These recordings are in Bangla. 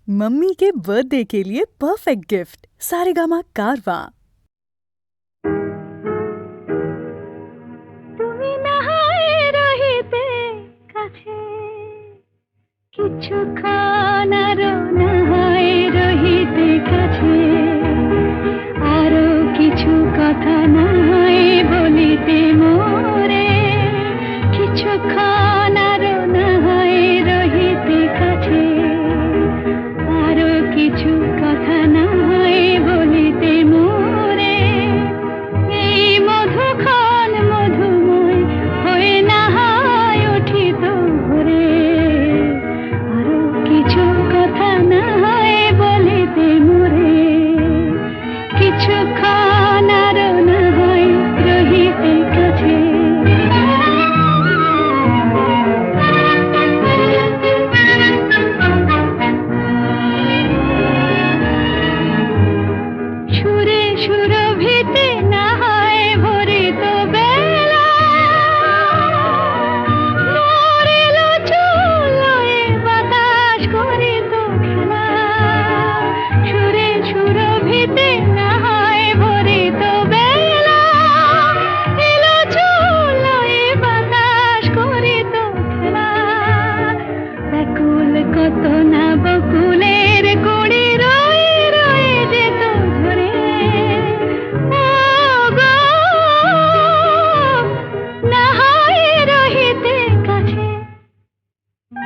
मम्मी के बर्थडे के लिए परफेक्ट गिफ्ट सारेगामा कारवा। তুমি নাহায় রহিতে কাছে কিছুক্ষণ আরো নাহায় রহিতে কাছে আরো কিছু কথা নাহায় বলিতে মোরে কিছুক্ষণ আরো নাহায় রহিতে কাছে আরো কিছু কথা নাহায় বলিতে মোরে এই মধুক্ষণ মধুময় হয়ে নাহায় উঠিত ভোরে আরো কিছু কথা নাহায় বলিতে মোরে কিছুক্ষণ আরো নাহায় রহিতে কাছে সুরে সুরভিতে নাহায় ভরিত বেলা মরিল চুলোয় বাতাস করিত খেলা সুরে সুরভিতে নাহায় ভরিত বেলা এলো চুলোয় বাতাস করিত খেলা ব্যাকুল কত না বকুলের কুড়ি রয়ে রয়ে যেত ঝরে ও গো নাহায় রহিতে কাছে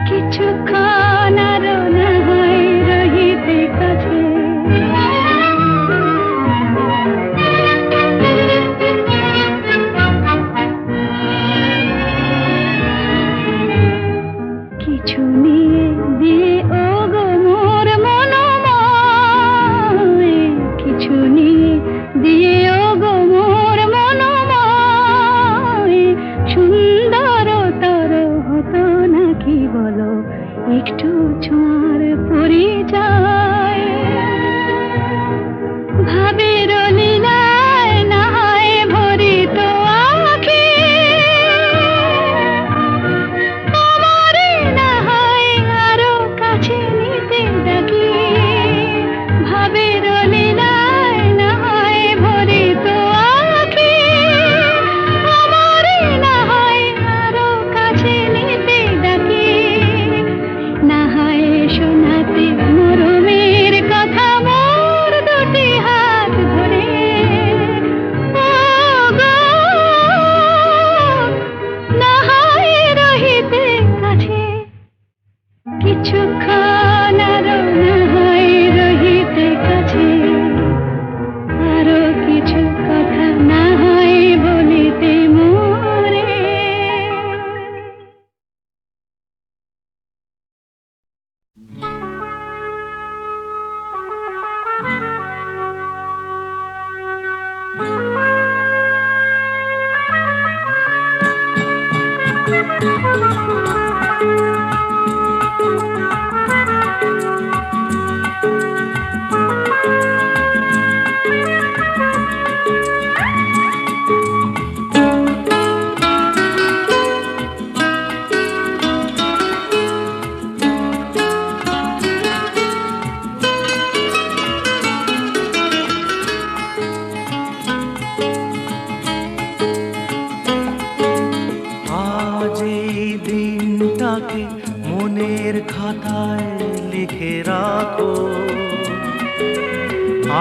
কিছুক্ষণ আরো নাহায় রহিতে কাছে কিছু নিয়ে দিয়ে ও গো মোর মনোময় কিছু নিয়ে দিয়ে ও গো মোর মনোময় সুন্দরতর হতো নাকি বলো একটু ছোঁয়ার পরিচয় ভাবের লীলায় নাহায় ভরিত আঁখি আমারে নাহায় আরো কাছে নিতে ডাকি ভাবের লীলায় নাহায় ভরিত আঁখি আমারে নাহায় আরো কাছে নিতে ডাকি নাহায় শোনাতে মরমের কথা মোর দুটি হাত ধরে ও গো নাহায় রহিতে কাছে কিছুক্ষণ আরো নাহায় রহিতে কাছে আরো কিছু কথা নাহায় বলিতে মোরে আজ এই দিনটাকে মনের খাতায় লিখে রাখো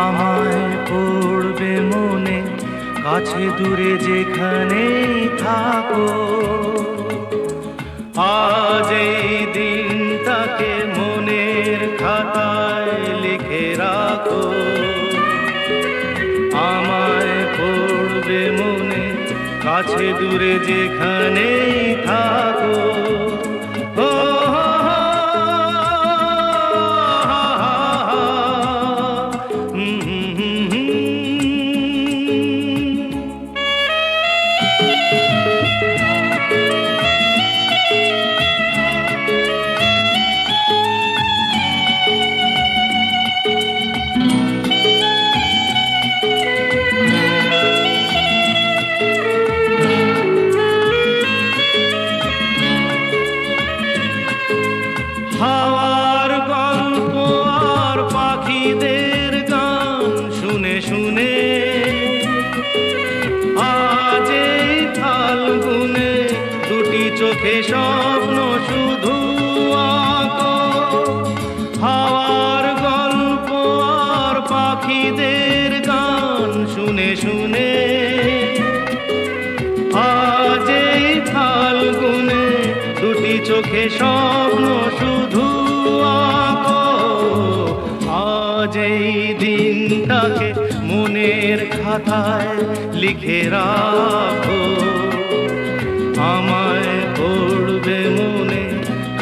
আমায় পড়বে মনে কাছে দূরে যেখানেই থাকো আজ এই দিনটাকে মনের খাতায় লিখে রাখো আমায় পড়বে মনে কাছে দূরে যেখানেই থাকো ও স্বপ্ন শুধু আঁকো, হাওয়ার গল্প আর পাখিদের গান শুনে শুনে। আজ এই ফাল্গুনে দুটি চোখে স্বপ্ন শুধু আঁকো, আজ এই দিনটাকে মনের খাতায় লিখে রাখো। আমায় পড়বে মনে,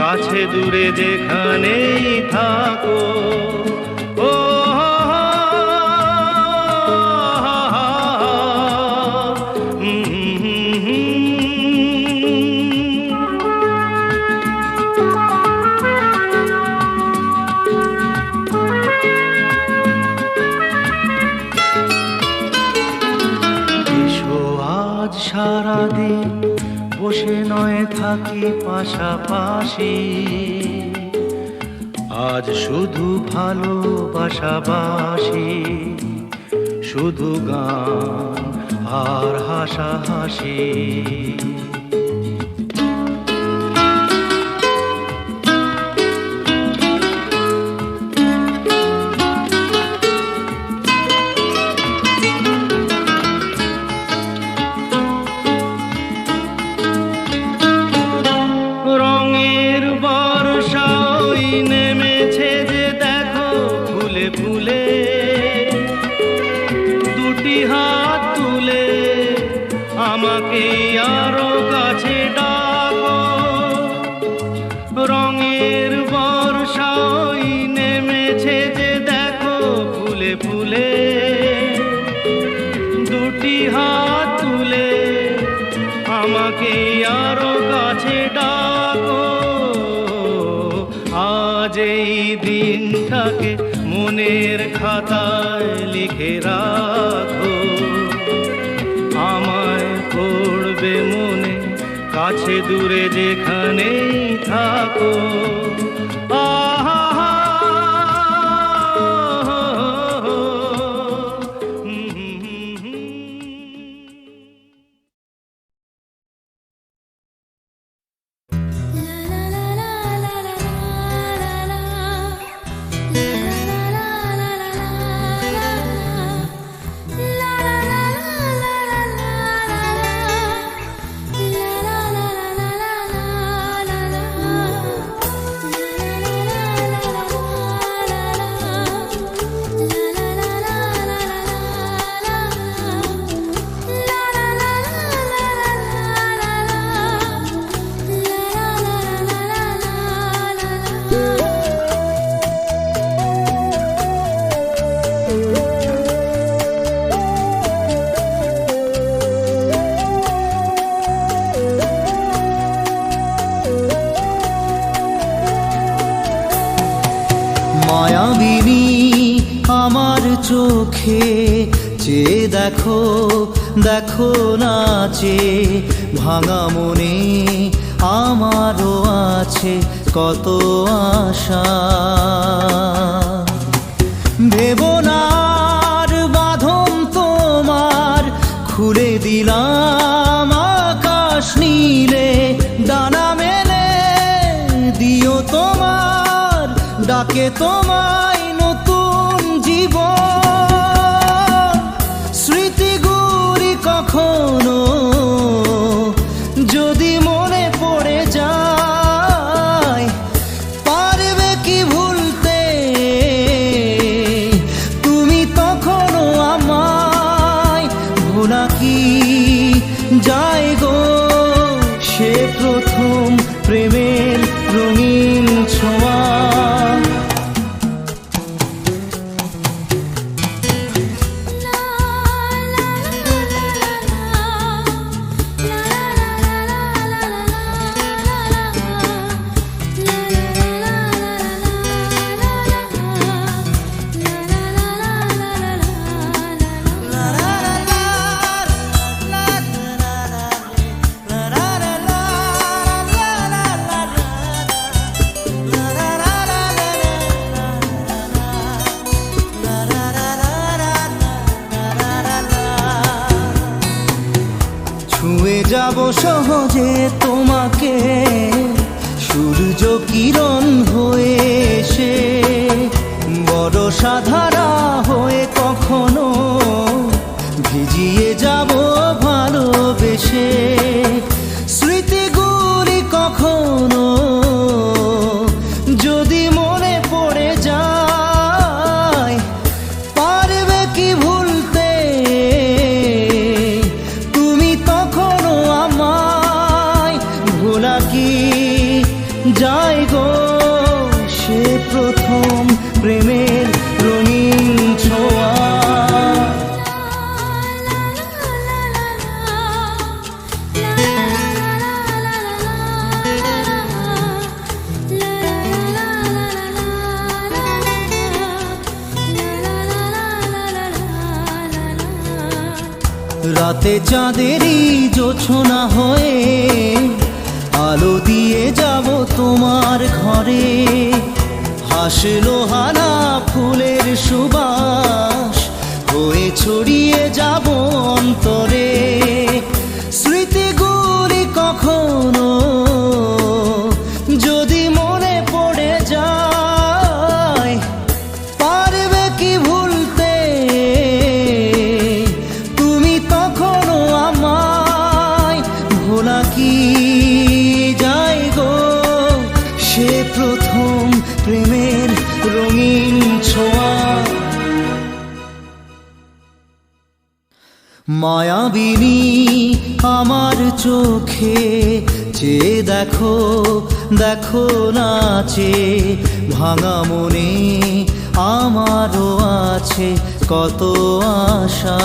কাছে দূরে যেখানেই থাকো। ও সারাদিন বসে নয় থাকি পাশাপাশি, আজ শুধু ভালোবাসাবাসি, শুধু গান আর হাসাহাসি। আমাকে আরো কাছে ডাকো, রঙের বর্ষাই নেমেছে যে দেখো ফুলে ফুলে। দুটি হাত তুলে আমাকে আরো কাছে ডাকো, আজ এই দিনটাকে মনের খাতায় লিখে রাখো। আমায় পড়বে মনে, কাছে দূরে যেখানেই থাকো। আহা মায়াবিনী আমার চোখে চেয়ে দেখো, দেখো নাচে ভাঙা মনে আমারও আছে কত আশা। ভেবনার বাঁধন তোমার খুলে দিলাম আকাশ নীলে, ডানা মেলে দিও তোমার ডাকে তোমায় নতুন জীবন। স্মৃতিগুলি কখনো যদি মনে পড়ে যায়, পারবে কি ভুলতে তুমি তখনও আমায়? ভোলা কি যায় গো সে প্রথম প্রেমের রঙিন ছোঁয়া। ছুঁয়ে যাব সহজে তোমাকে, রাতে চাঁদেরই জোছনা হয়ে আলো দিয়ে যাব তোমার ঘরে। হাসলো হানা ফুলের সুবাস হয়ে ছড়িয়ে যাব অন্তরে। স্মৃতিগুলি কখনো যদি মনে পড়ে যায়, পারবে কি ভুলতে তুমি তখনও আমায়? ভোলা কি যায় গো সে প্রথম প্রেমের রঙিন ছোঁয়া। মায়াবিনী আমার চোখে চেয়ে দেখো, দেখো নাচে ভাঙা মনে আমারও আছে কত আশা।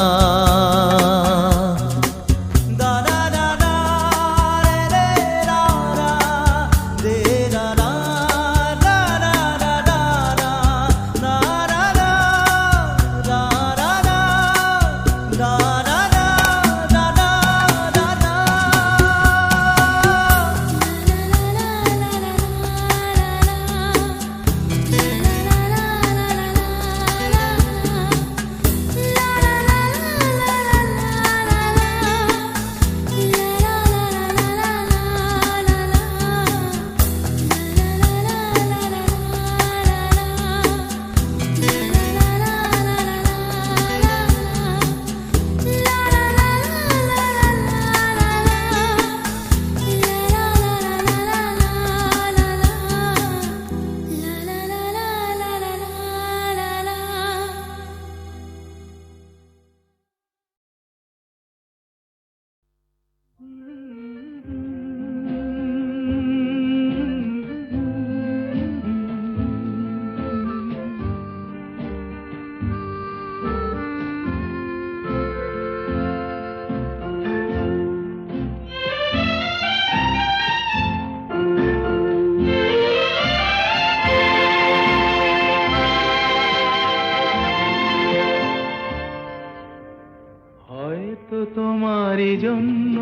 হয়তো তোমারই জন্য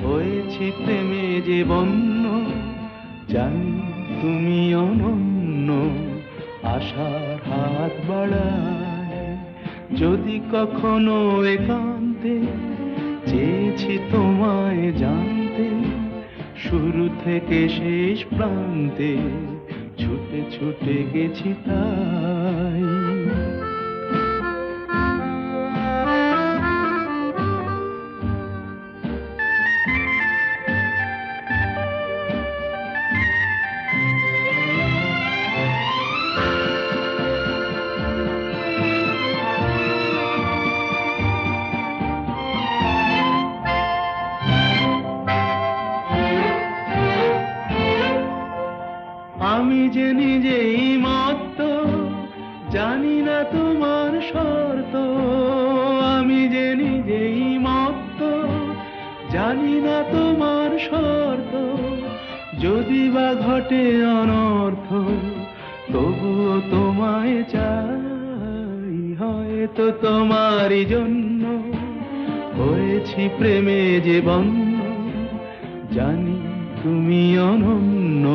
হয়েছি প্রেমে যে বন্য, জানি তুমি অনন্য, আশার হাত বাড়ায়। যদি কখনো একান্তে চেয়েছি তোমায় জানতে, শুরু থেকে শেষ প্রান্তে ছুটে ছুটে গেছি তাই। আমি যে নিজেই মত্ত, জানি না তোমার শর্ত। আমি যে নিজেই মত্ত, জানি না তোমার শর্ত। যদি বা ঘটে অনর্থ, তবুও তোমায় চাই। হয়তো তোমারই জন্য হয়েছি প্রেমে যে বন্য, জানি তুমি অনন্য,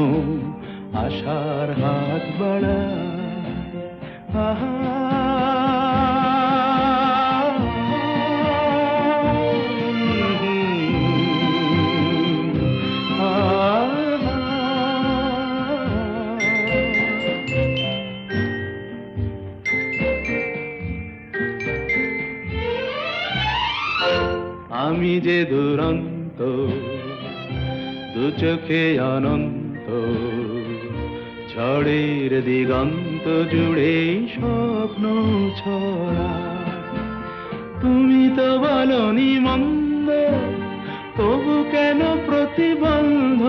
আশার হাত বাড়ায়। আহা আমি যে দুরন্ত, দু চোখে অনন্ত, ঝড়ের দিগন্ত জুড়ে স্বপ্ন ছড়া। তুমি তো বলনি মন্দ, তবু কেন প্রতিবন্ধ?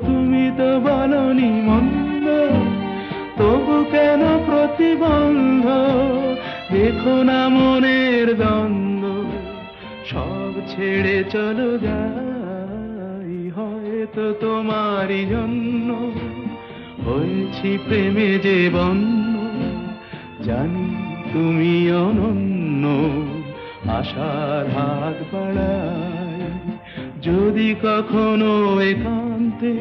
তুমি তো বলনি মন্দ, তবু কেন প্রতিবন্ধ? দেখো না মনের দ্বন্দ্ব, সব ছেড়ে চলো যাই। হয়তো তোমারই জন্য হয়েছি প্রেমে যে বন্য, জানি তুমি অনন্য, আশার হাত বাড়াই। যদি কখনো একান্তে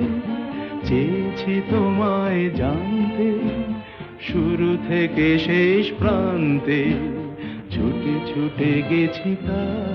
চেয়েছি তোমায় জানতে, শুরু থেকে শেষ প্রান্তে ছুটে ছুটে গেছি তাই।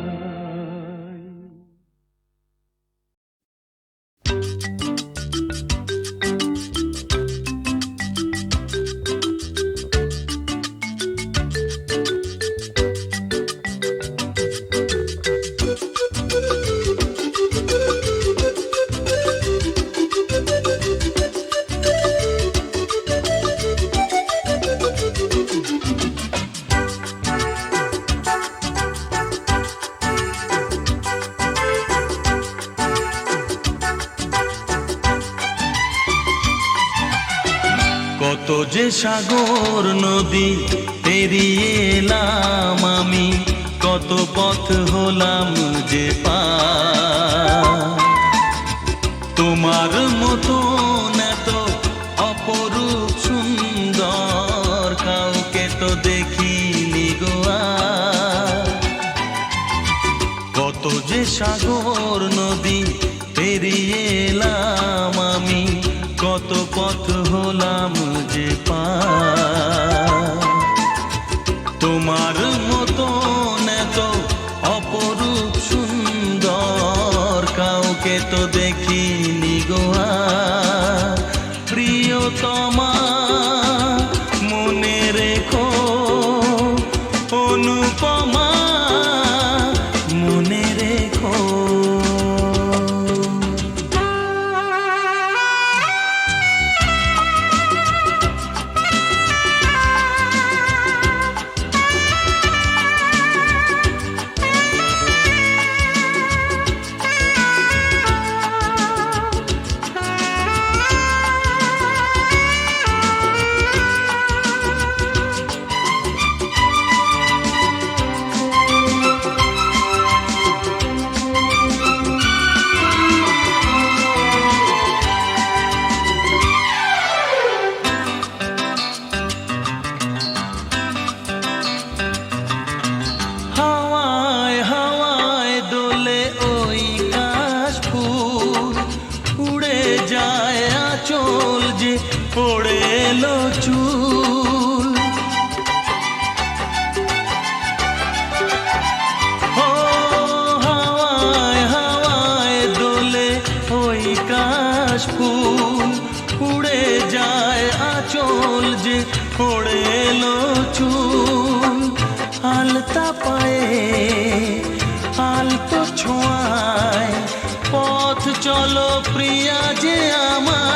কত যে সাগর নদী পেরিয়ে এলাম আমি, কত পথ হলাম যে পার। তোমার মতো এত অপরূপ সুন্দর কাউকে তো দেখিনি গো আর। কত যে সাগর নদী পেরিয়ে এলাম আমি, কত পথ হলাম যে পার। তোমার মতো এত অপরূপ সুন্দর কাউকে তো দেখিনি গো আর। প্রিয়তমা মনে রেখো, অনুপমা মনে রেখো। পড়ে এলো চুল, ও হাওয়ায় হাওয়ায় দোলে ওই কাশ ফুল। উড়ে যায় আঁচল যে পড়ে এলো চুল। আলতা পায়ে আলতো ছোঁয়ায় পথ চলো প্রিয়া যে আমার।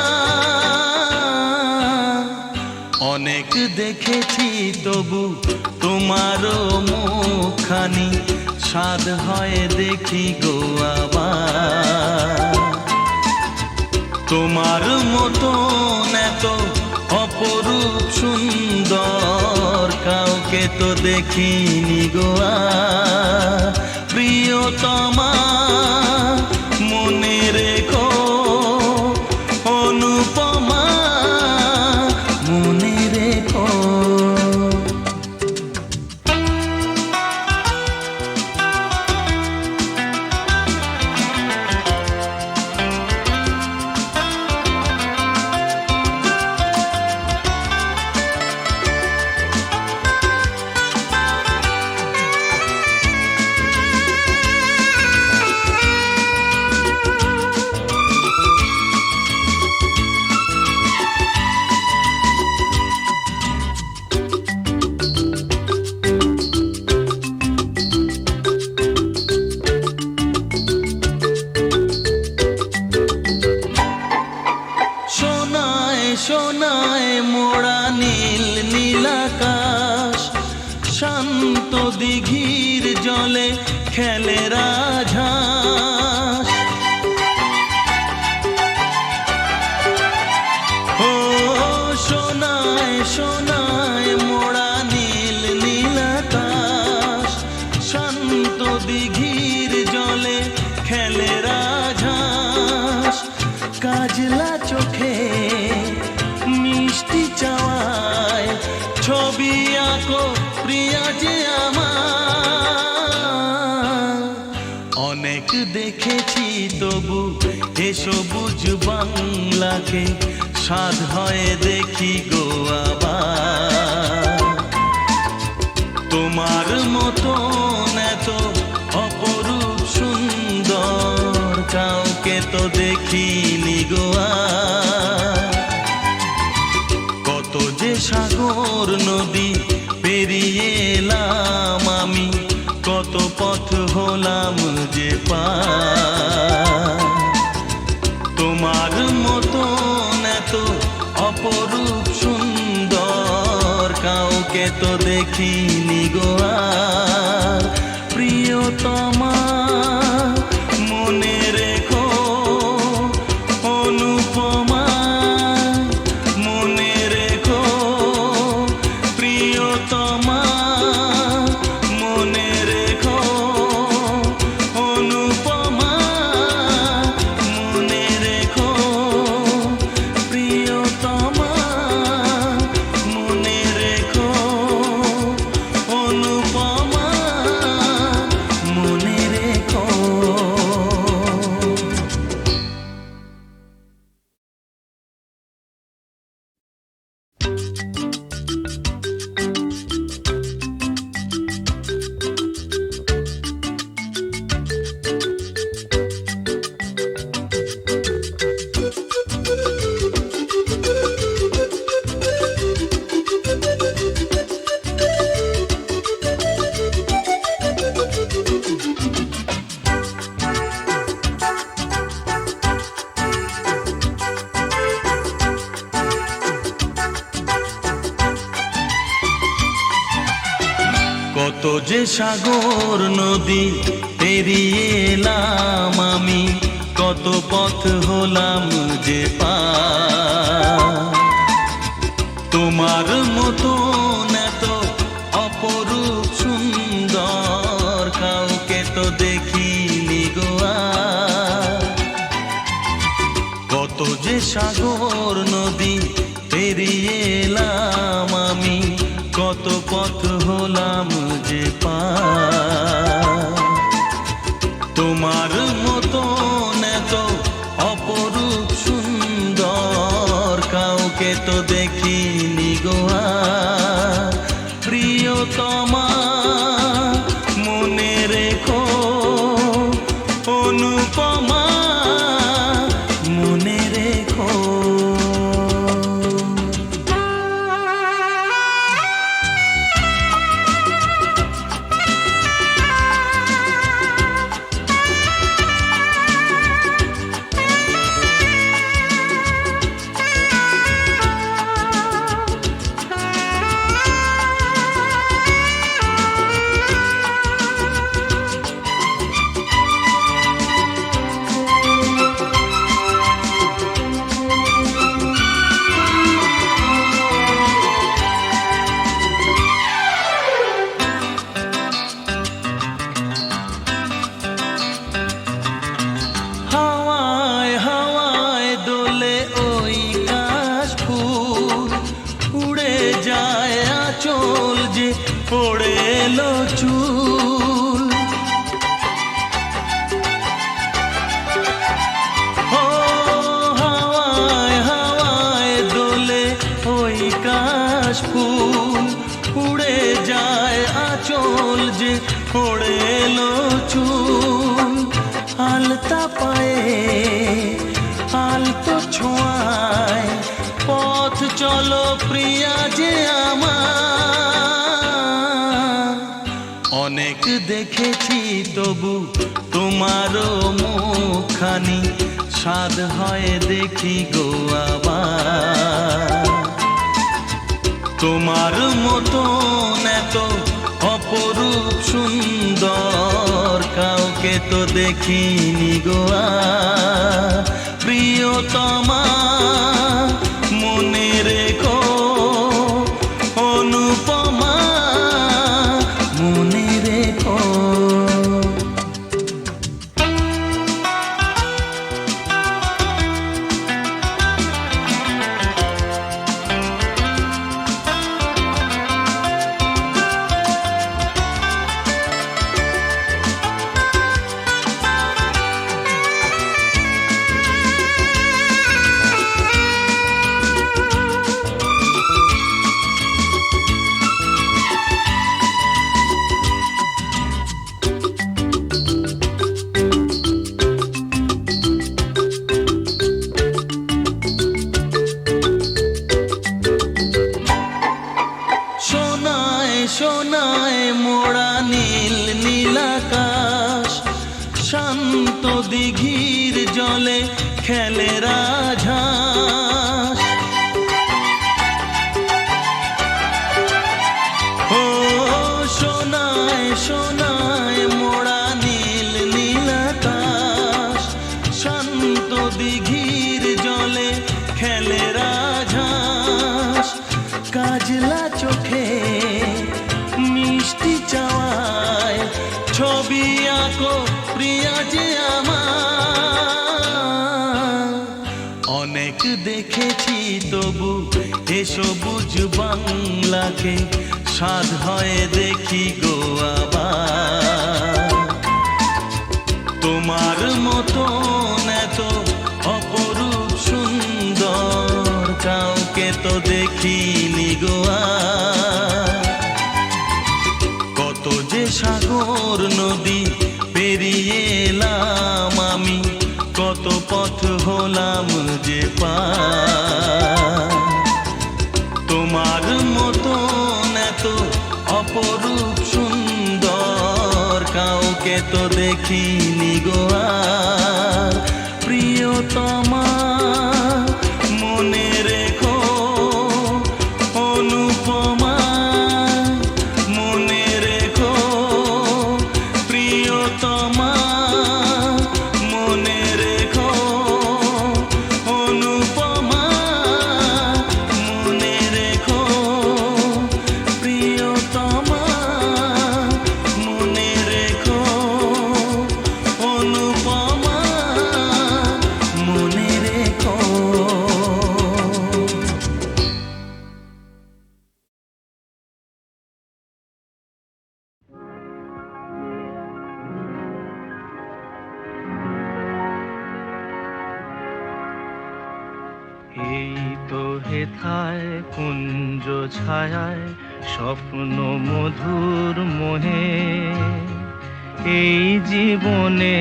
অনেক দেখেছি তবু তোমারও মুখখানি, স্বাদ হয় দেখি গো আবার। তোমার মতো এত অপরূপ সুন্দর কাউকে তো দেখিনি গো আর। প্রিয়তমা মনে রেখো, অনুপমা মনে রেখো। সোনায় মোড়া নীল নীলাকাশ, শান্ত দিঘির জলে খেলে রাজহাঁস। ও সোনায় সোনায় মোড়া নীল নীলাকাশ, শান্ত দিঘির জলে খেলে রাজহাঁস। কাজলা চোখে মিষ্টি চাওয়ায় ছবি আঁকো প্রিয়া যে আমার। অনেক দেখেছি তবু এ সবুজ বাংলাকে সাধ হয়ে দেখি গো আবার। তোমার মতন এত অপরূপ সুন্দর কাউকে তো দেখিনি গো আর। কত যে সাগর নদী পেরিয়ে এলাম আমি, কত পথ হলাম যে পার। তোমার মতন এত অপরূপ সুন্দর কাউকে তো দেখিনি গো আর। প্রিয়তমা মনে রেখো, অনুপমা মনে রেখো, প্রিয়তমা মনে রেখো, অনুপমা মনে রেখো, প্রিয়তমা মনে রেখো, অনুপমা মনে রেখো। কত যে সাগর নদী পেরিয়ে এলাম আমি, কত পথ হলাম যে পার। তোমার মতন এত অপরূপ সুন্দর কাউকে তো দেখিনি গো আর। কত যে সাগর নদী পেরিয়ে এলাম আমি, কত পথ হলাম যে পার। তোমার মতন এত অপরূপ সুন্দর কাউকে তো দেখিনি গো আর। প্রিয়তমা মনে রেখো, অনুপমা মনে রেখো। হাওয়ায় হাওয়ায় দোলে ওই কাশফুল, উড়ে যায় আঁচল যে পড়ে এলো চুল। ও হাওয়ায় হাওয়ায় দোলে ওই কাশফুল, উড়ে যায় আঁচল যে পড়ে এলো চুল। আলতা পায়ে আলতো ছোঁয়ায় পথ চলো প্রিয়া যে আমার। অনেক দেখেছি তবু তোমারও মুখখানি সাধ হয়ে দেখি গো আবার। তোমার মতন এত অপরূপ সুন্দর কাউকে তো দেখিনি গো আর। প্রিয়তমা মনে রেখো, অনুপমা মনে রেখো। সোনায় মোড়া নীল নীল আকাশ, শান্ত দিঘির জলে খেলে রাজহাঁস। ও সোনায় সোনায় মোড়া নীল নীল আকাশ, শান্ত দিঘির জলে খেলে রাজহাঁস। কাজলা চোখে মিষ্টি চাওয়ায় ছবি আঁকো প্রিয়া যে আমার। অনেক দেখেছি তবু এ সবুজ বাংলাকে সাধ হয় দেখি গো আবার। তোমার মতন এত অপরূপ সুন্দর কাউকে তো দেখিনি গো আর। কত যে সাগর নদী পেরিয়ে এলাম আমি, কত পথ হলাম যে পার। তোমার মতন এত অপরূপ সুন্দর কাউকে তো দেখিনি গো আর। প্রিয়তমা মনে রেখো, অনুপমা মনে রেখো, প্রিয়তমা মনে রেখো, অনুপমা মনে রেখো, প্রিয়তমা মনে রেখো, অনুপমা মনে রেখো। এই তো হেথায় কুঞ্জ ছায়ায় স্বপ্ন মধুর মোহে, এই জীবনে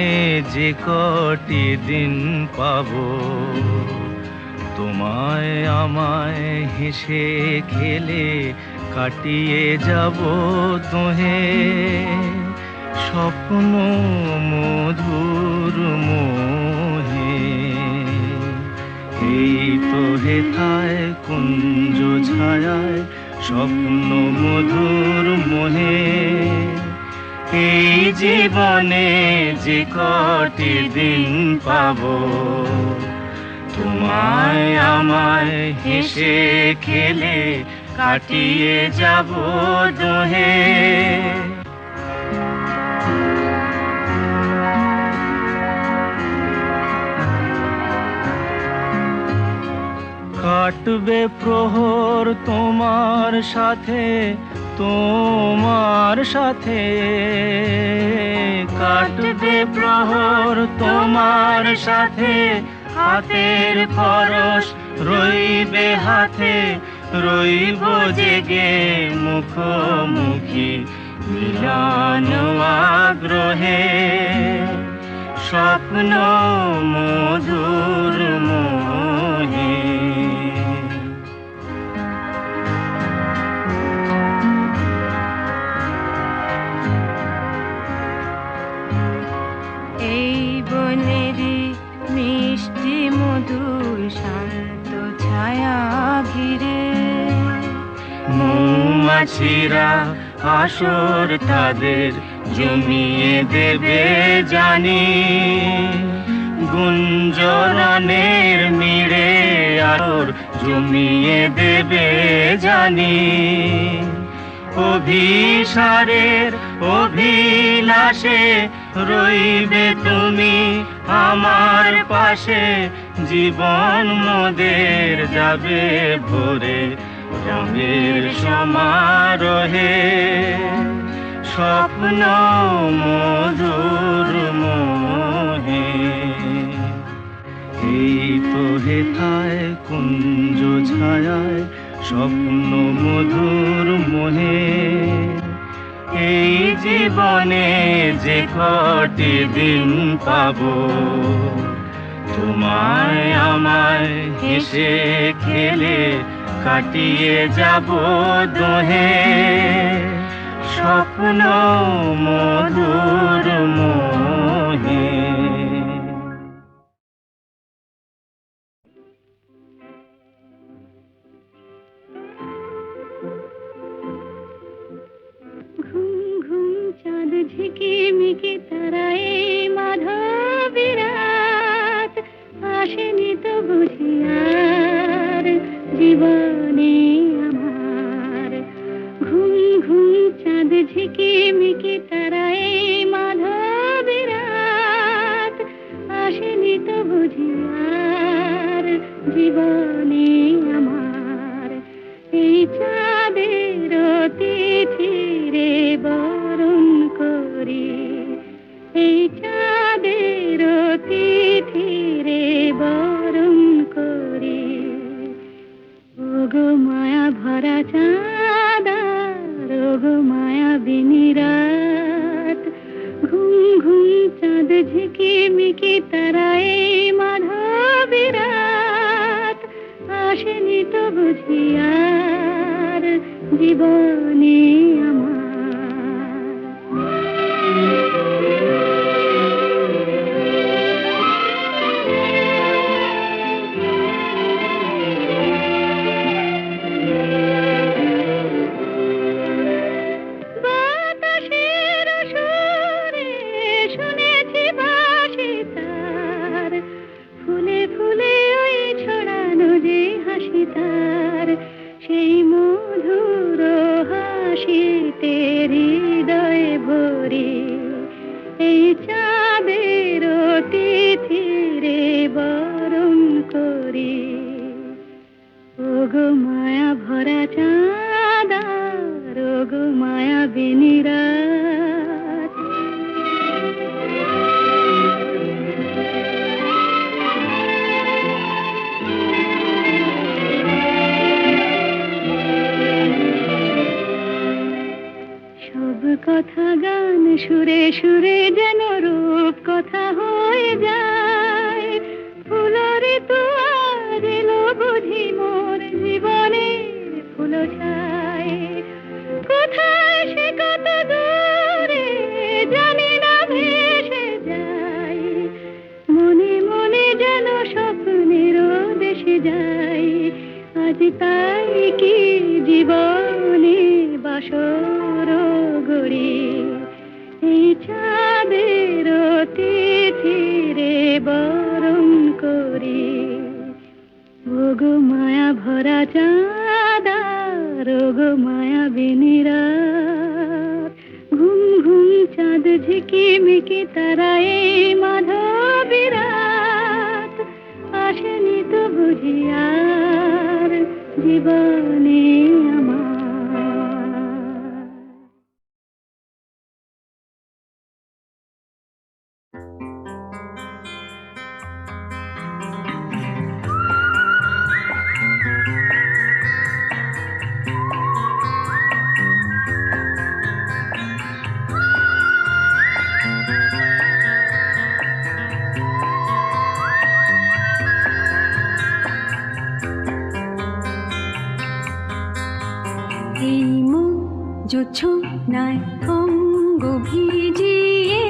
যে কটি দিন পাবো, তোমায় আমায় হেসে খেলে কাটিয়ে যাব তোহে। স্বপ্ন মধুর মোহে, এই তো হেথায় কুঞ্জ ছায়ায় স্বপ্ন মধুর মোহে, এই জীবনে যে কটি দিন পাবো, তোমায় আমায় হেসে খেলে কাটিয়ে যাব দোহে। কাটবে প্রহর তোমার সাথে, তোমার সাথে কাটবে প্রহর তোমার সাথে। হাতের পরশ রইবে হাতে, রইব জেগে মুখোমুখি মিলন আগ্রহে। স্বপ্ন মধুর মোহে, এই বনেরই মিষ্টি মধুর শান্ত ছায়া ঘিরে মৌমাছিরা আসর তাদের জমিয়ে দেবে জানি, গুঞ্জরণের মিড়ে আর জমিয়ে দেবে জানি। অভিসারের অভিলাষে রইবে তুমি আমার পাশে, জীবন মোদের যাবে ভরে রঙের সমারোহে। স্বপ্ন মধুর মোহে, এই তো হেথায় কুঞ্জ ছায়ায় স্বপ্ন মধুর মোহে, এই জীবনে যে কটি দিন পাবো, তোমায় আমায় হেসে খেলে কাটিয়ে যাব দোহে। স্বপ্ন মধুর মোহে। ঘুম ঘুম চাঁদ ঝিকিমিকি তারায় মাধবী রাত, আসেনি তো বুঝি আর জীবনে আমার। ঘুম ঘুম চাঁদ ঝিকিমিকি তারায় মাধবী রাত, আসেনি তো বুঝি আর জীবনে আমার। এই চাঁদের তিথিরে বরণ করি, এই চাঁদের তিথিরে বরণ করি। ওগো মায়া ভরা চাঁদ, ওগো মায়াবিনী রাত, ঘুম ঘুম চাঁদ ঝিকিমিকি তারায় মাধবী রাত, আসেনি তো বুঝি আর জীবনে আমার। বাতাসের সুরে শুনেছি বাঁশি তার, ফুলে ফুলে ওই ছড়ানো যে হাসি তার, সেই মধুর হাসিতে হৃদয় ভরে। এই চাঁদের তিথিরে বরণ করি, ওগো মায়া ভরা চাঁদ, ওগো মায়াবিনী রাত। সব কথা গান সুরে সুরে যেন রূপ কথা হয়ে যায়। ফুলরে তো আজ এলো বুঝি মোর জীবনের ফুল ছায়। কোথায় সে কত দূরে জানি না ভেসে যায়, মনে মনে যেন স্বপ্নের দেশে যাই। আজ তাই কি জীবনে বাসর গড়ি, এই চাঁদের তিথিরে বরণ করি। ওগো মায়া ভরা চাঁদ, ওগো মায়াবিনী রাত, ঘুম ঘুম চাঁদ ঝিকিমিকি তারায় মাধবী রাত, আসেনি তো বুঝি আর জীবনে আমার। এই মন জোছনায় অঙ্গ ভিজিয়ে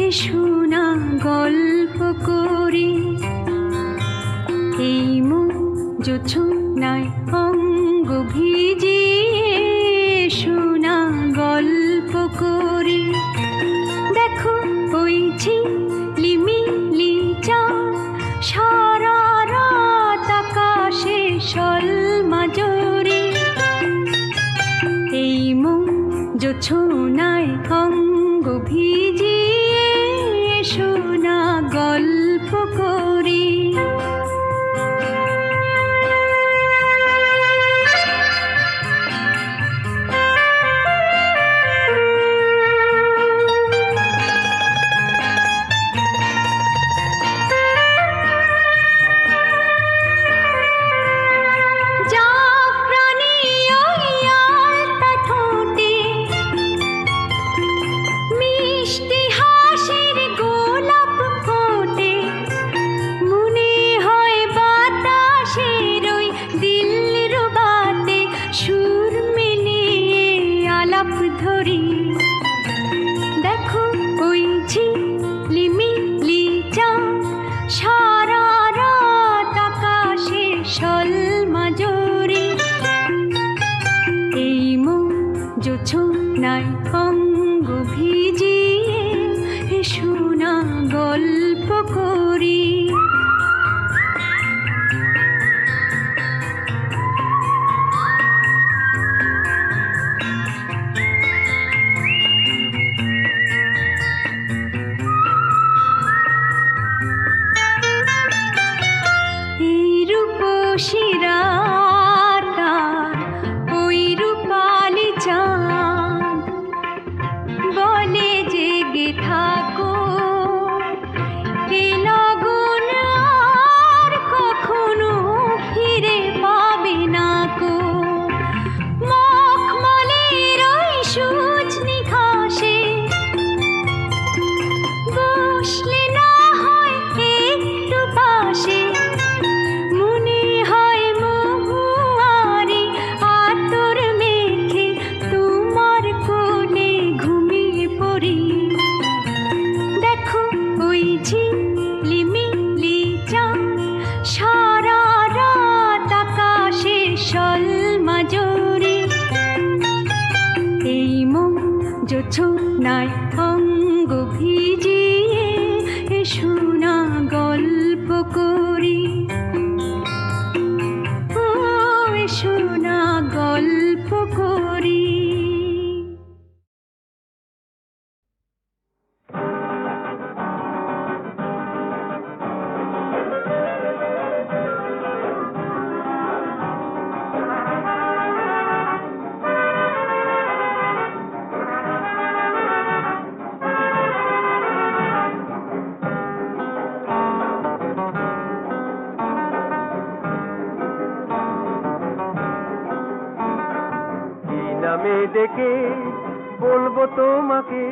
এসো না গল্প করি। এই মন জোছনায় অঙ্গ ভিজিয়ে এসো না গল্প করি। দেখো ওই ঝিলিমিলি চাঁদ সারা রাত আকাশে সলমাজরি। এই মন জোছনায় অঙ্গ ভিজিয়ে এসো না গল্প করি। মিষ্টি ধরি। দেখো ওই ঝিলিমিলি চাঁদ, সারা রাত আকাশে সলমাজরি। এই মন জোছনায় অঙ্গ ভিজিয়ে এসো না গল্প করি। শিরাতার ওই রূপালি চাঁদ বলে জেগে থাকো, এ লগন আর কখনো ফিরে পাবে না কো। মখমলের ওই সূচনি ঘাসে বসলে না হয় একটু পাশে, জোছনায় অঙ্গ ভিজিয়ে এসো না গল্প করি। ও এসো না গল্প করি। নামে ডেকে বলবো তোমাকে,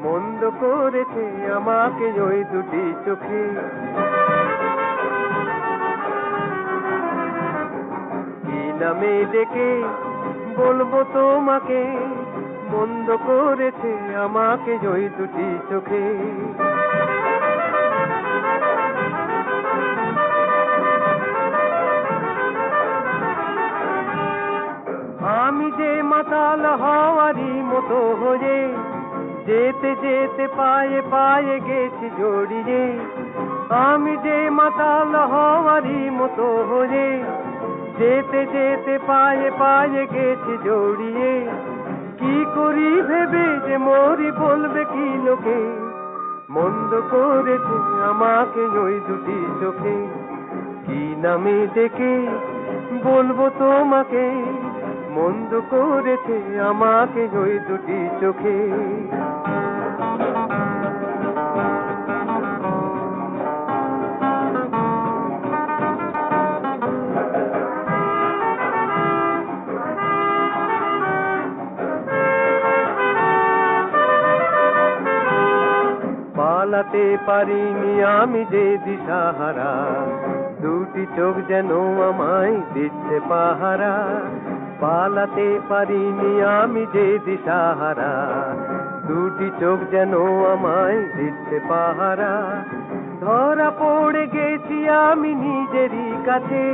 মন্দ করেছে আমাকে ওই দুটি চোখে। কি নামে ডেকে বলবো তোমাকে, মন্দ করেছে আমাকে ওই দুটি চোখে। আমি যে মাতাল হওয়ারই মতো হয়ে যেতে যেতে পায়ে পায়ে গেছি জড়িয়ে। আমি যে মাতাল হওয়ারই মতো হয়ে যেতে যেতে পায়ে পায়ে গেছি জড়িয়ে। কি করি ভেবে যে মরি বলবে কি লোকে, মন্দ করেছে আমাকে ওই দুটি চোখে। কি নামে ডেকে বলবো তোমাকে, মন্দ করেছে আমাকে ওই দুটি চোখে। পালাতে পারিনি আমি যে দিশাহারা, দুটি চোখ যেন আমায় দিচ্ছে পাহারা। পালাতে পারিনি আমি যে দিশাহারা, দুটি চোখ যেন আমায় দিচ্ছে পাহারা। ধরা পড়ে গেছি আমি নিজেরই কাছে,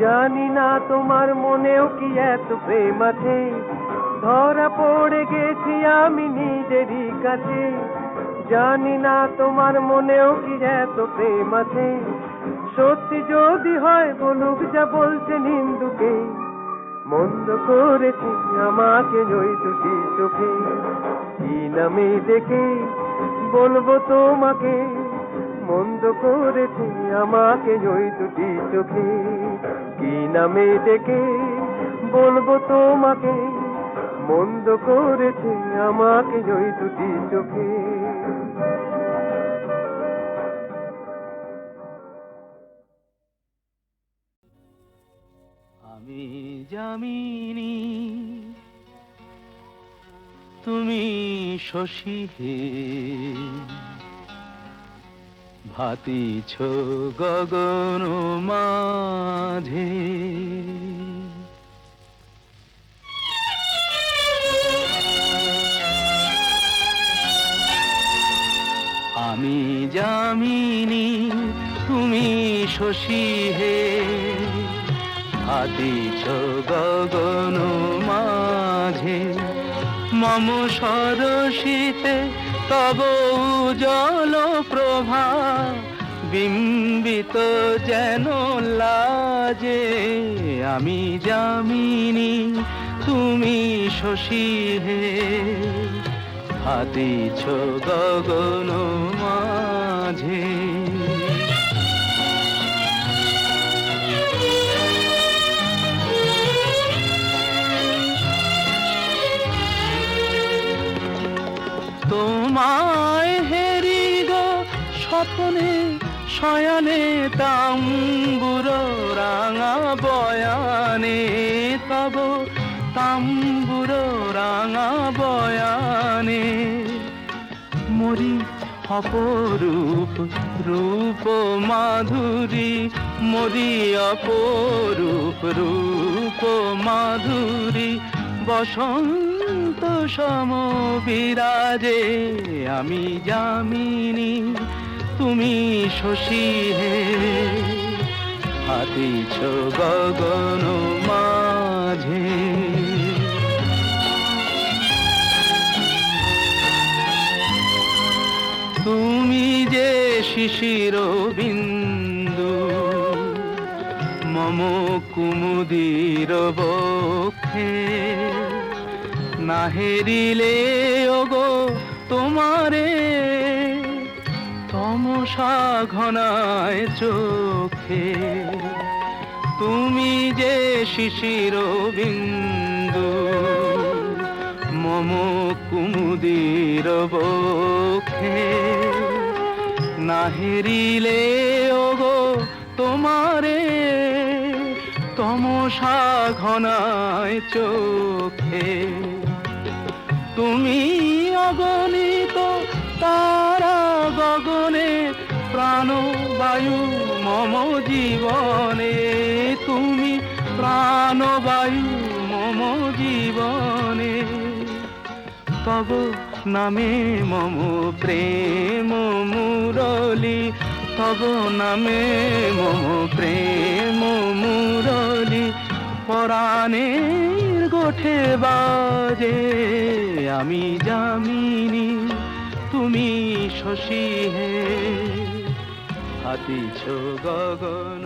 জানি না তোমার মনেও কি এত প্রেম আছে। ধরা পড়ে গেছি আমি নিজেরই কাছে, জানি না তোমার মনেও কি এত প্রেম আছে। সত্যি যদি হয় বলুক যা বলছে নিন্দুকে, মন্দ করেছি আমাকে ওই দুটি চোখে। কি নামে ডেকে বলবো তোমাকে, মন্দ করেছি আমাকে ওই দুটি চোখে। কি নামে ডেকে বলবো তোমাকে, মন্দ করেছি আমাকে ওই দুটি চোখে। আমি যামিনী তুমি শশী হে, ভাতিছ গগন মাঝে। যামিনী তুমি শশী হে হাতিছ গগন মাঝে মম সরসিতে তব উজ্জ্বল প্রভা বিম্বিত যেন লাজে আমি যামিনী তুমি শশী হে হাতিছ গগন মাঝে তোমায় হেরি গো স্বপ্নে শয়নে তাম্বুর রাঙা বয়ানে তব তাম্বুর রাঙা বয়ানে মরি অপরূপ রূপ মাধুরী মরি অপরূপ রূপ মাধুরী বসন্ত সম বিরাজে আমি যামিনী তুমি শশী হে হাতিছ গগন মাঝে তুমি যে শিশির বিন্দু মম কুমুদির বক্ষে না হেরিলে ওগো তোমারে তমসা ঘনায় চোখে তুমি যে শিশির বিন্দু মম কুমুদির বক্ষে না হেরিলে ওগো তোমারে তমসা ঘনায় চোখে তুমি অগণিত তারা গগনে প্রাণবায়ু মম জীবনে তুমি প্রাণবায়ু মম জীবনে তব নামে মম প্রেম মুরলি তব নামে মম প্রেম মুরলি পরাণের গোঠে বাজে আমি যামিনী তুমি শশী হে হাতিছ গগন